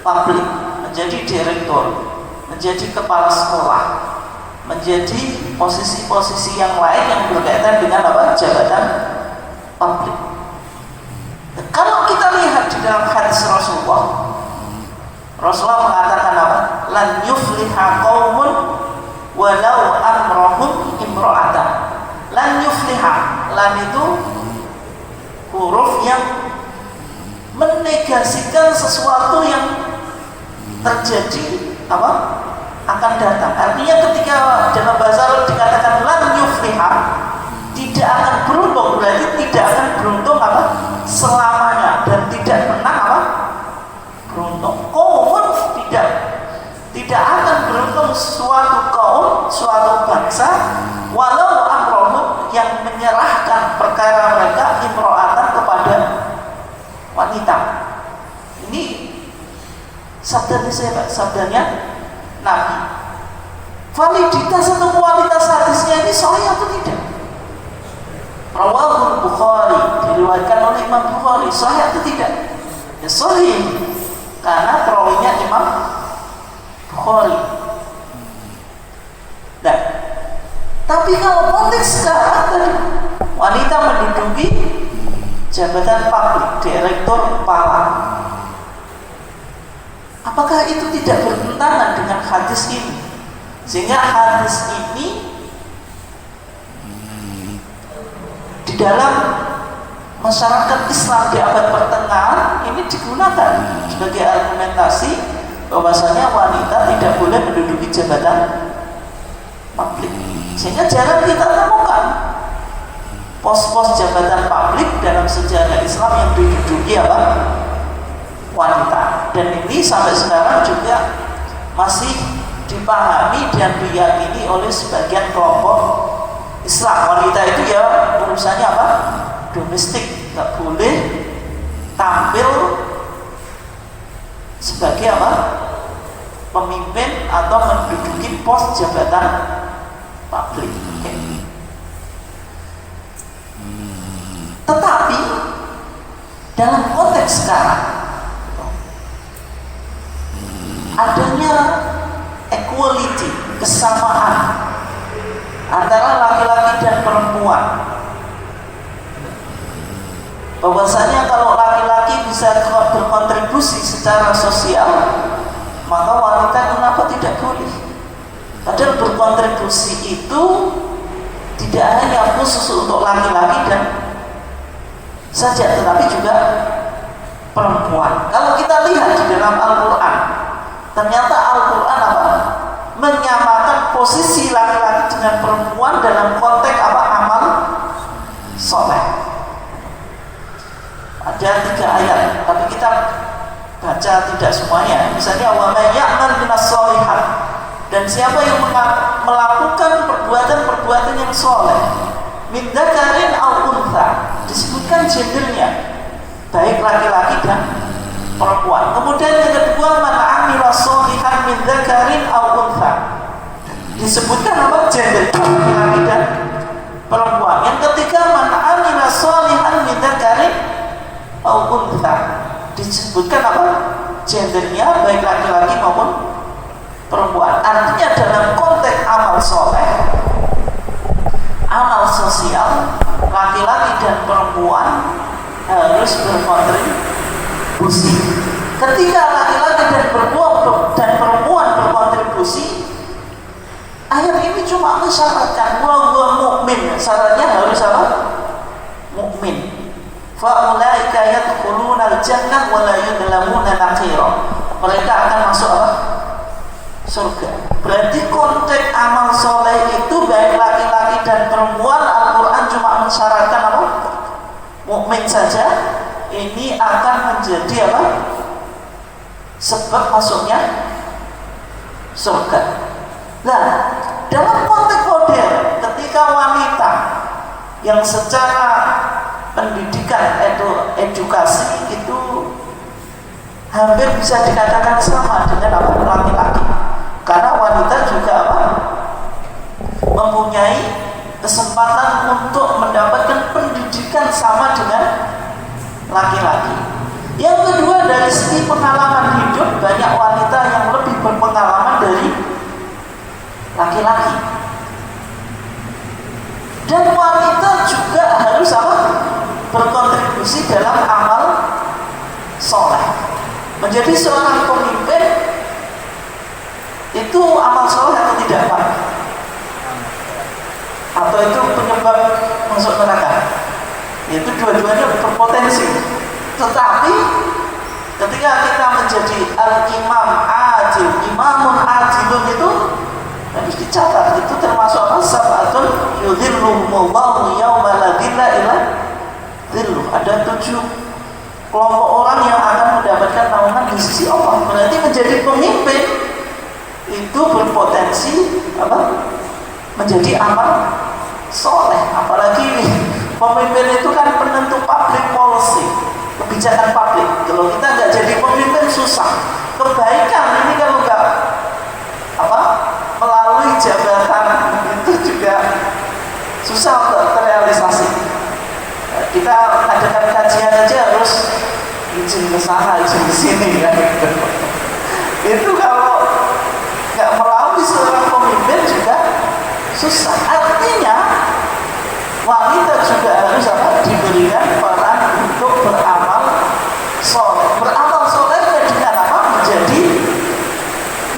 publik, menjadi direktur, menjadi kepala sekolah, menjadi posisi-posisi yang lain yang berkaitan dengan apa? Jabatan publik. Kalau kita lihat di dalam hadis Rasulullah mengatakan apa? Lan yufliha qaumun walau amrahum imra'atan. Lan yufliha, lan itu huruf yang menegasikan sesuatu yang terjadi apa? Akan datang. Artinya ketika dalam bahasa Arab dikatakan lan yufliha, tidak akan beruntung, berarti tidak akan beruntung apa? Selamanya, dan tidak pernah apa? Beruntung. Qaumun tidak akan beruntung suatu kaum, suatu bangsa, walau amrohum, yang menyerahkan perkara mereka imro'atan kepada wanita. Ini sabdanya siapa? Sabdanya Nabi. Validitas atau kualitas hadisnya ini sahih atau tidak? Rawahul Bukhari, diriwayatkan oleh Imam Bukhari, sahih atau tidak? Ya sahih, karena perawinya Imam Bukhari. Nah, tapi kalau konteks sekarang tadi, wanita menduduki jabatan publik, direktur kepala, apakah itu tidak bertentangan dengan hadis ini? Sehingga hadis ini di dalam masyarakat Islam di abad pertengahan ini digunakan sebagai argumentasi bahwasanya wanita tidak boleh menduduki jabatan publik. Sehingga jarang kita temukan pos-pos jabatan publik dalam sejarah Islam yang diduduki apa? Wanita. Dan ini sampai sekarang juga masih dipahami dan diyakini oleh sebagian kelompok Islam. Wanita itu ya urusannya apa? Domestik, nggak boleh tampil sebagai apa? Pemimpin atau menduduki pos jabatan publik. Okay. Tetapi dalam konteks sekarang adanya equality, kesamaan antara laki-laki dan perempuan, bahwasanya kalau laki-laki bisa berkontribusi secara sosial, maka wanita kenapa tidak boleh? Padahal berkontribusi itu tidak hanya khusus untuk laki-laki dan saja, tetapi juga perempuan. Kalau kita lihat di dalam Al-Quran, ternyata Al-Quran apa? Menyamakan posisi laki-laki dengan perempuan dalam konteks apa? Amal soleh. Ada 3 ayat, tapi kita baca tidak semuanya. Misalnya wa may ya'mal minas sholihat, dan siapa yang melakukan perbuatan-perbuatan yang soleh, min dzakarin aw untha, disebutkan gendernya, baik laki-laki dan perempuan. Kemudian yang kedua, man amila sholihan min dzakarin aw untha, disebutkan apa? Gender, laki-laki dan perempuan. Yang ketiga, man amila sholihan min dzakarin aw untha, disebutkan apa? Gendernya, baik laki-laki maupun perempuan. Artinya dalam konteks amal soleh, amal sosial, laki-laki dan perempuan harus berkontribusi. Ketika laki-laki dan perempuan berkontribusi, ayat ini cuma mensyaratkan bahwa mukmin, syaratnya harus apa? Mukmin. Fa'ulaika yadkhuluna al-jannah wa la yudlamuna naqira. Mereka akan masuk apa? Surga. Berarti konteks amal soleh itu baik laki-laki dan perempuan, Al-Quran cuma mensyaratkan apa? Mukmin saja. Ini akan menjadi apa? Sebab masuknya surga. Nah, dalam konteks modern, ketika wanita yang secara pendidikan edukasi itu hampir bisa dikatakan sama dengan apa? Laki-laki. Karena wanita juga apa? Mempunyai kesempatan untuk mendapatkan pendidikan sama dengan laki-laki. Yang kedua, dari segi pengalaman hidup, banyak wanita yang lebih berpengalaman dari laki-laki. Dan wanita juga harus apa? Berkontribusi dalam amal soleh. Menjadi seorang pemimpin itu amal soleh atau tidak, Pak? Atau itu penyebab masuk neraka? Itu dua-duanya berpotensi. Tetapi ketika kita menjadi al-imam adil, imamun adilun, itu harus dicatat. Itu termasuk apa? Sab'atun yudhilluhumullahu yawma la dhilla illa dhilluh. Ada 7 kelompok orang yang akan mendapatkan naungan di sisi Allah. Berarti menjadi pemimpin itu berpotensi apa? Menjadi amal soleh. Apalagi pemimpin itu kan penentu public policy, kebijakan publik. Kalau kita nggak jadi pemimpin susah. Kebaikan ini kalau nggak apa melalui jabatan itu juga susah untuk terrealisasi. Kita adakan kajian aja harus izin ke sana, izin ke sini kan. Itu kalau nggak melalui seorang pemimpin juga susah. Artinya wanita juga harus apa? Diberikan peran untuk beramal soleh. Beramal soleh dengan apa? Menjadi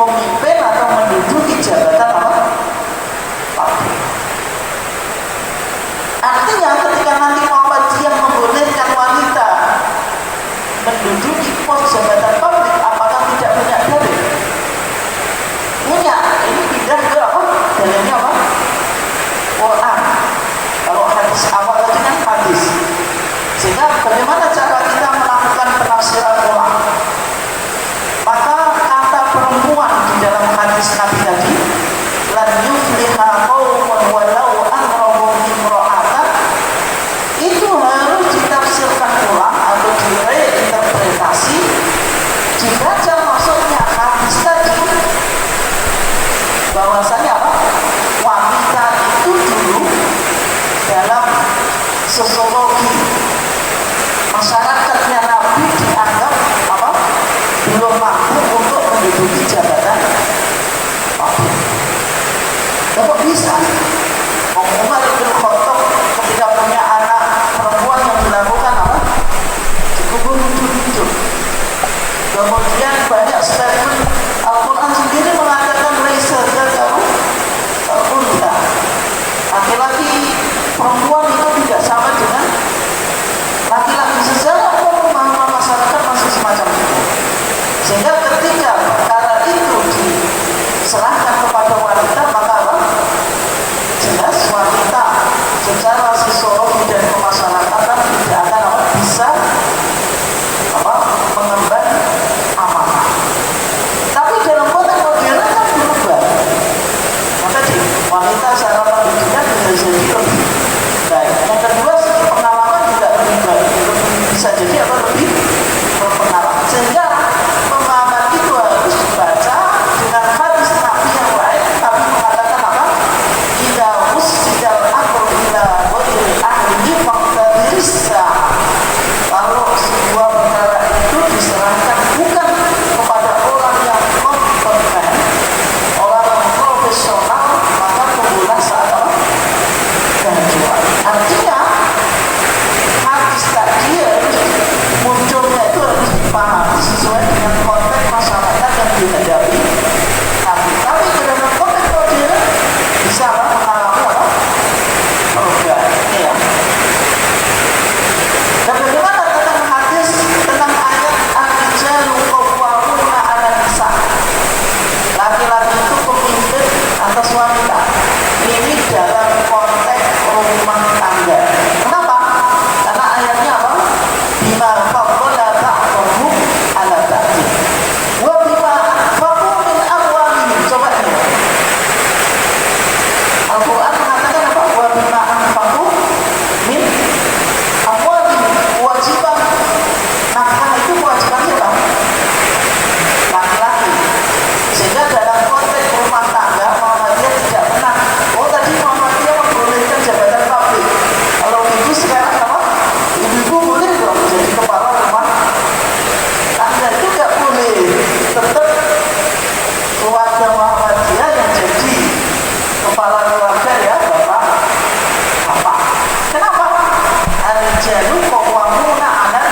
pemimpin atau menduduki jabatan apa? Publik. Artinya ketika nanti Muhammadiyah membolehkan wanita menduduki pos jabatan publik, apakah tidak punya dalil? Punya. Ini pindah ke apa? Dalilnya apa? Quran. Kalau hadis awal tadi kan hadis. masyarakatnya Nabi dianggap apa? Belum mampu untuk menduduki jabatan Nabi. Kok bisa? Umar bin Khattab ketika punya anak perempuan yang dilakukan apa? Dikubur hidup-hidup. Kemudian banyak statement Al-Quran sendiri mengatakan laisa dzakaru kal-untha. Laki-laki perempuan itu tidak sama dengan laki-laki. Sejarah pemahaman masyarakat masih semacam itu. Sehingga ketika perkara itu diserahkan kepada wanita, maka apa? Jelas wanita secara sosiologi dan kemasyarakatan tidak akan bisa mengemban amanah. Tapi dalam konteks modern kan berubah. Yang tadi wanita secara pendidikan bisa jadi lebih baik. Yang kedua pengalaman juga lebih baik, bisa jadi lebih berpengalaman. Sehingga pemahaman itu harus dibaca dengan hadis Nabi yang baik. Tapi mengatakan apa? Idza ussidal amru ila ghairi ahlihi faqtadirissa. Kalau sebuah perkara itu diserahkan bukan kepada orang yang kompeten, orang yang profesional, maka tunggulah saat kehancuran. Artinya hadis tadi munculnya itu harus dipahami sesuai dengan konteks masyarakat yang dihadapi. Tapi dalam konteks modern bisa mengalami perubahan. Ya. Dan bagaimana tentang hadis tentang ayat ar-rijalu qawwamuna 'alan nisa? Laki-laki itu pemimpin atas wanita. Ini dalam konteks rumah tangga. Kenapa? Karena ayatnya apa? Bima faddala ba'dhum 'ala ba'd. Wa bima anfaqu min amwalihim. Coba ini. Al-Quran mengatakan apa? Wa bima anfaqu min amwalihim. Kewajiban nafkah itu kewajiban siapa? Laki-laki. Sehingga dalam konteks rumah tangga Muhammadiyah tidak benar. Oh tadi Muhammadiyah membolehkan jabatan publik. Kalau ibu sekarang apa? Ibu boleh dong jadi kepala rumah tangga, itu tidak boleh. Tetap keluarga Muhammadiyah yang jadi kepala keluarga ya bapak. Kenapa? Al-rijalu qawwamuna 'alan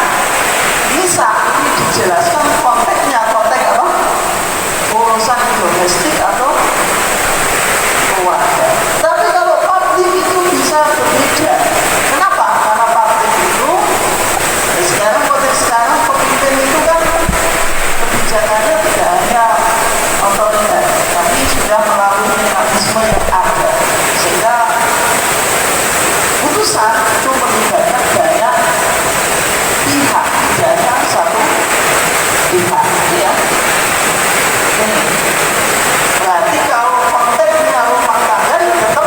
nisa. Ini dijelaskan konteksnya, konteks apa? Urusan domestik atau keluarga. Tapi kalau publik itu bisa berbeda. Kenapa? Karena publik itu sekarang konteks sekarang pemimpin itu kan kebijakannya tidak hanya otoriter, tapi sudah melalui mekanisme yang ada. Sehingga putusan itu melibatkan banyak pihak, tidak hanya satu pihak, ya. Ini berarti kalau konteksnya rumah tangga ya tetap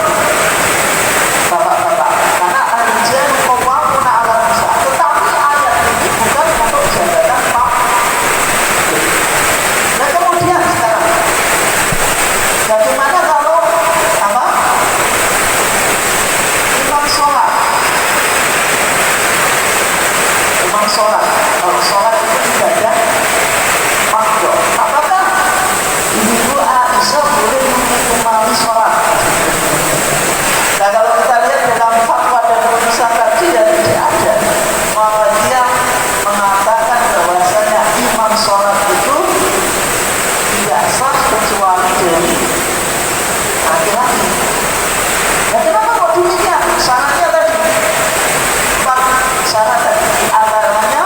bapak-bapak, karena ar-rijalu qawwamuna 'alan nisa. Tetapi ayat ini bukan untuk jabatan publik. Nah kemudian sekarang bagaimana kalau apa? Imam sholat. Kalau sholat itu ibadah makruh. Apakah Ibu Aisyah boleh mengimami sholat? Nah kalau kita lihat dalam fatwa dan putusan tadi ya tidak ada. Muhammadiyah mengatakan bahwasanya imam sholat itu tidak sah kecuali dari laki-laki. Nah kenapa kok demikian? Syaratnya tadi 4 syarat tadi, antaranya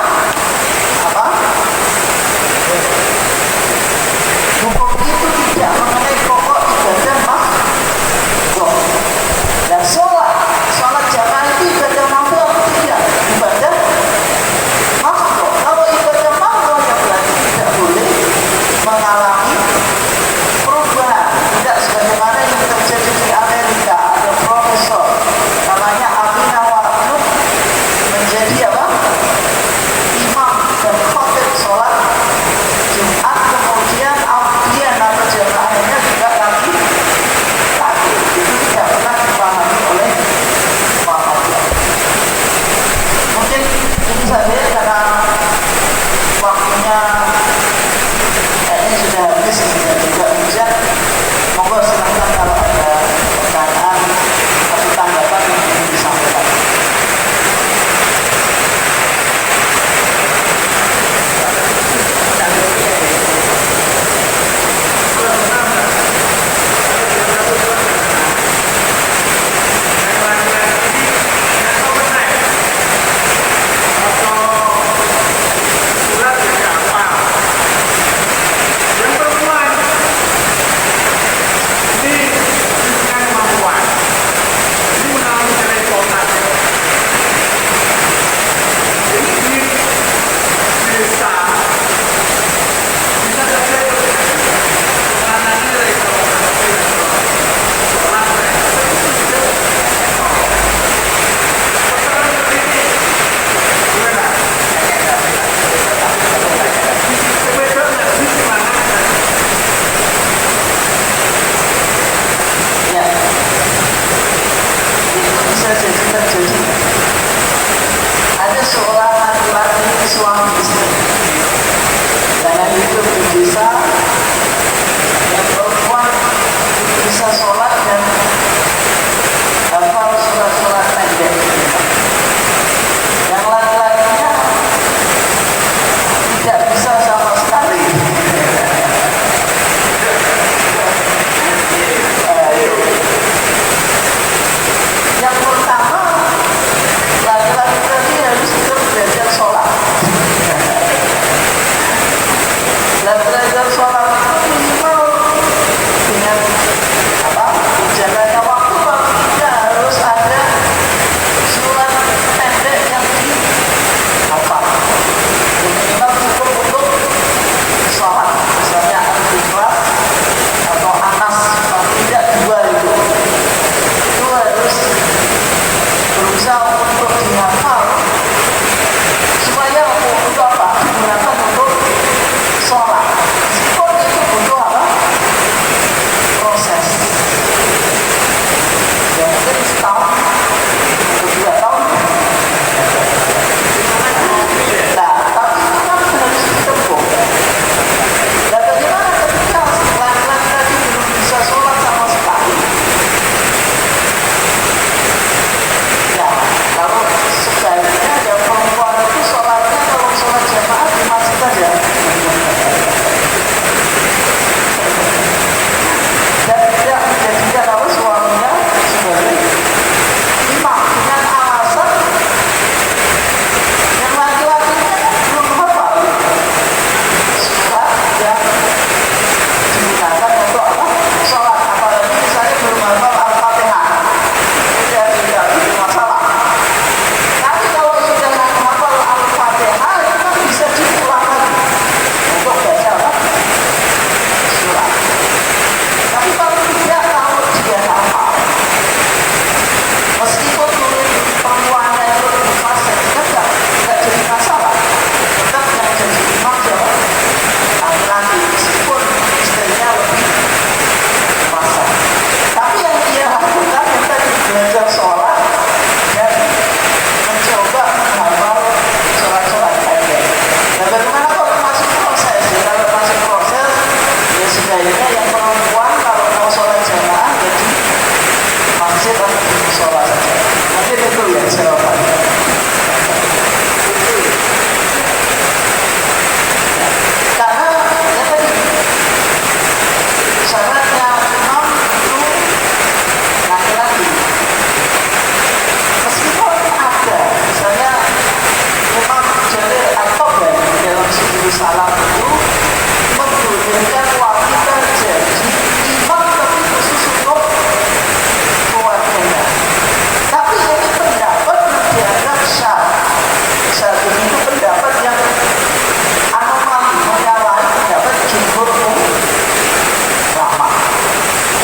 Salam itu membolehkan wanita jadi imam tapi khusus untuk keluarganya. Tapi ini pendapat yang dianggap syar'i. Satu itu pendapat yang anomali, menyalahi pendapat jumhur ulama.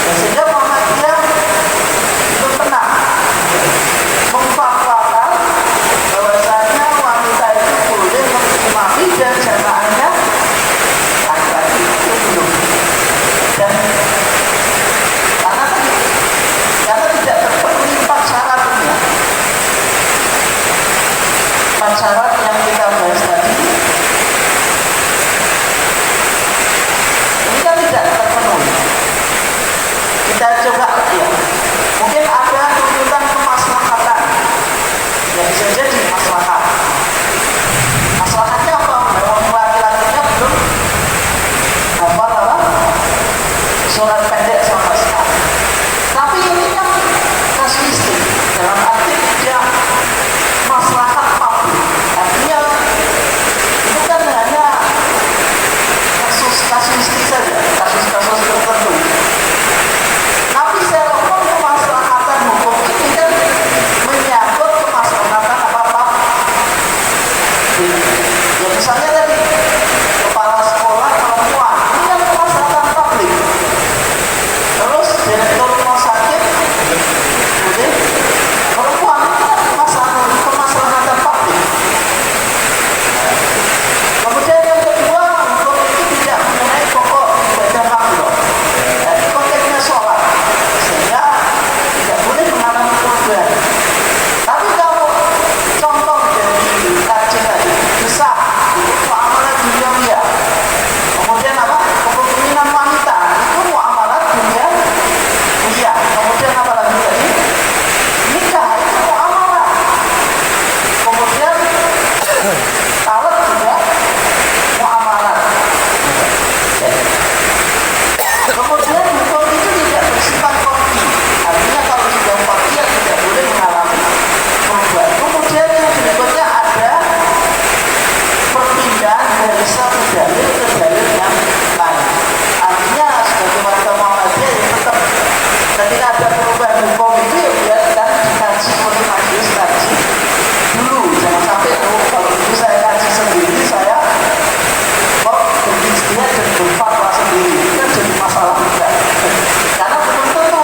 Dan sehingga Muhammadiyah itu tenang memfatwakan bahwasanya wanita itu boleh mengimami dan jamaahnya laki-laki itu belum. Dan karena tidak terpenuhi 4 syaratnya. 4 syarat yang kita bahas tadi ini kan tidak terpenuhi. Kita coba ya, mungkin ada tuntutan kemaslahatan yang bisa jadi maslahat. Maslahatnya apa? Memang laki-lakinya belum surat pendek sama sekali. Tapi ini kan kasuistik dalam arti tidak maslahat publik. Artinya itu kan hanya kasus kasuistik saja, kasus-kasus tertentu. Tapi secara umum kemaslahatan hukum ini kan menyangkut kemaslahatan apa-apa. Ya misalnya tadi kepala sekolah perempuan, ini kan kemaslahatan publik. Terus direktur rumah sakit, perempuan, ini kan kemaslahatan publik. Kemudian yang kedua, hukum itu tidak mengenai pokok ibadah makhluk. Jadi konteksnya sholat, sehingga tidak boleh mengalami perubahan. Tapi kalau contoh dari kajian tadi, besar, itu muamalah duniawiya. Kemudian apa? Kepemimpinan wanita, itu muamalah duniawiya. Kemudian apa lagi tadi? Nikah, itu muamalah. Kemudian talak juga muamalah. Kemudian hukum itu tidak bersifat kordi. Artinya kalau sudah kordi ya tidak boleh mengalami perubahan. Kemudian yang berikutnya ada perpindahan dari satu dalil ke dalil yang lain. Artinya sebagai warga Muhammadiyah ya tetap ketika ada perubahan hukum itu ya biarkan dikaji oleh majelis kaji dulu. Jangan sampai kalau dulu saya kaji sendiri, saya berijtihad dan berfatwa sendiri, itu kan jadi masalah juga. Karena belum tentu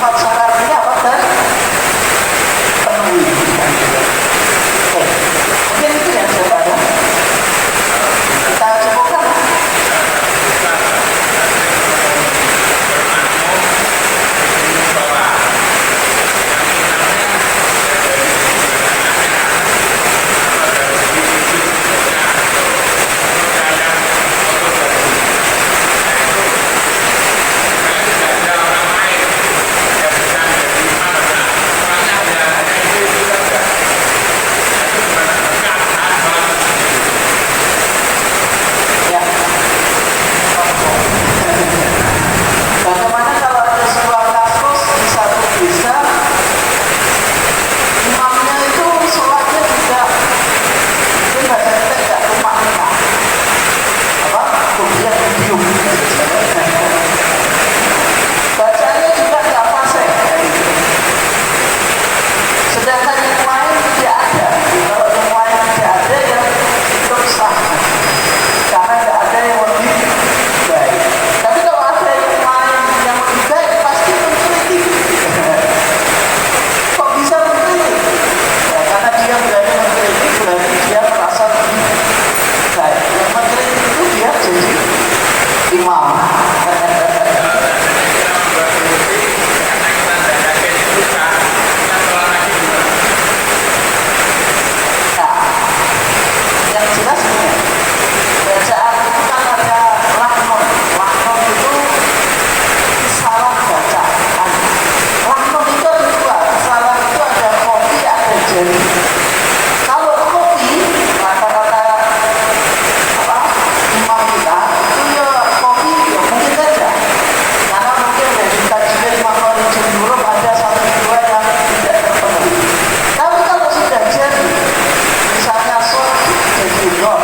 4 syarat ini apa terpenuhi. Oke, mungkin itu yang saya baca. Kita cukupkan. Ya. Bagaimana kalau ada sebuah kasus di satu desa, imamnya itu sholatnya juga mungkin bahasa kita tidak rumah kita kemudian medium, bacanya juga tidak fasih. Sedangkan yang lain tidak ada. Kalau yang lain tidak ada ya itu sah, karena tidak ada yang lebih baik. Tapi kalau ada yang lain yang lebih baik pasti mengkritik. Kok bisa mengkritik? Ya, karena dia berani mengkritik berarti dia merasa lebih baik. Yang mengkritik itu dia jadi imam. Yang jelas ini bacaan itu kan ada laknun. Laknun itu salah bacaan. Laknun itu ada 2. Salah itu ada kopi, ada jari. Kalau kopi rata-rata imam kita itu ya kopi ya mungkin saja, karena mungkin dari kajian Imam Jumhur ada 1-2 yang tidak terpenuhi. Tapi kalau sudah jadi misalnya jadi roh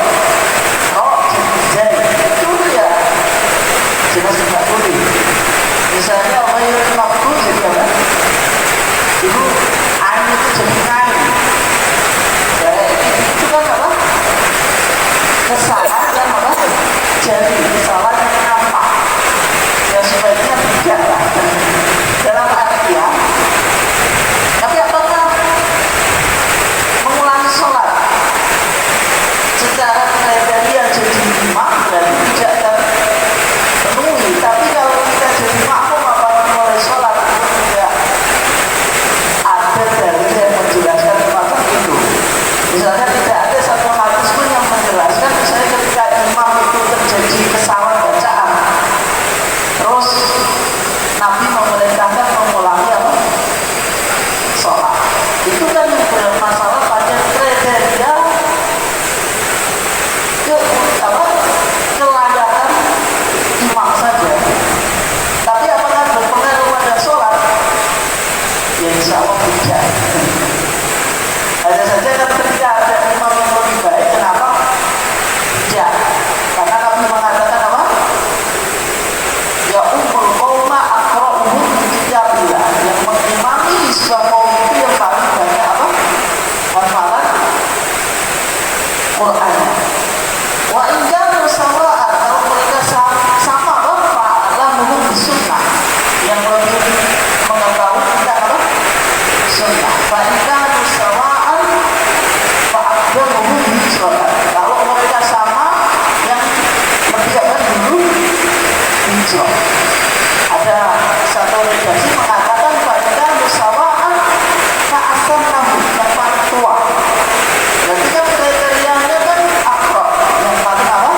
jadi kesalahan yang apa? Jadi kesalahan yang apa? Ya sebaiknya tidak lah. Dalam artian, tapi apakah mengulangi sholat secara kriteria jadi imam berarti tidak terpenuhi? Tapi kalau kita jadi makmum apa memulai sholat itu tidak ada dalil yang menjelaskan semacam itu. Misalnya tidak ada satu hadis pun yang menjelaskan misalnya ketika imam itu terjadi kesalahan bacaan, terus Nabi memerintahkan mengulangi apa? Sholat. Itu kan bermasalah pada kriteria kelayakan imam saja. Tapi apakah berpengaruh pada sholat? Ya insya Allah tidak. Ada saja kan ketika ada imam yang lebih baik, kenapa? Tidak. Karena Nabi mengatakan apa? Ya ummul qauma aqra'uhum bi kitabillah. Yang mengimami di sebuah kaum itu yang paling banyak apa? Hafalan Quran. Wa in kanu sawa'an, kalau mereka sama fa'lamuhum bisunnah. Yang lebih mengetahui tentang apa? Sunnah. Fa in kanu sawa'an fa'lamuhum bisunnah. Kalau mereka sama, yang lebih apa dulu? Hijrah. Ada satu redaksi mengatakan pada musawaan keasan kamu yang paling tua. Berarti kan kriterianya kan akrab, yang paling apa?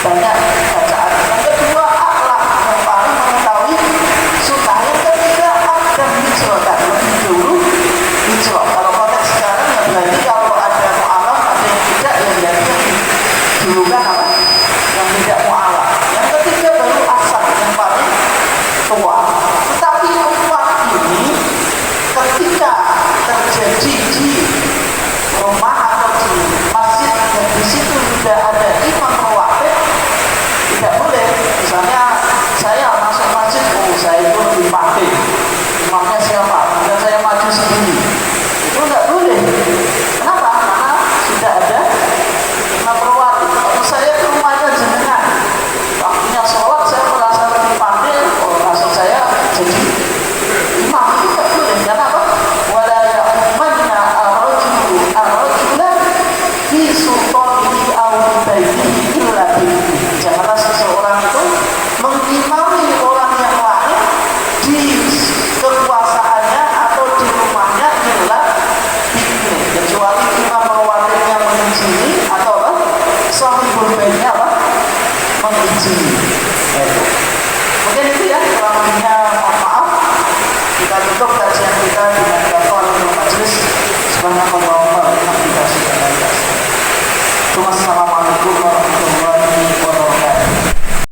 Banyak bacaan. Yang kedua akhlak, yang paling mengetahui sunnah. Yang ketiga dan hijrah, kan lebih dulu hijrah. Kalau konteks sekarang ya berarti kalau ada mu'alaf, ada yang tidak, ya berarti dulu kan apa? Yang tidak mu'alaf. Yang ketiga baru asal yang paling tua. Tetapi umat ini ketika terjadi di rumah atau di masjid yang di situ tidak ada imam rawatib, tidak boleh. Misalnya saya masuk masjid, saya itu lebih pandai, imamnya siapa? Dan saya maju sendiri, itu tidak boleh. Kenapa? Karena sudah ada imam rawatib. Kalau saya ke rumahnya jenengan, waktunya sholat saya merasa lebih pandai, masuk saya jadi imam, itu tidak boleh. Karena apa? Wala ya'umanna ar-rajula fi sultanihi aw baitihi illa bihi. Janganlah seseorang itu mengimami orang yang lain di kekuasaannya atau di rumahnya illa bihi, kecuali imam rawatibnya mengizini atau apa? Sahibul baitnya apa? Mengizini. Mungkin itu ya, kurang lebihnya mohon maaf. Kita tutup kajian kita dengan kafaratul majlis. Subhanallah.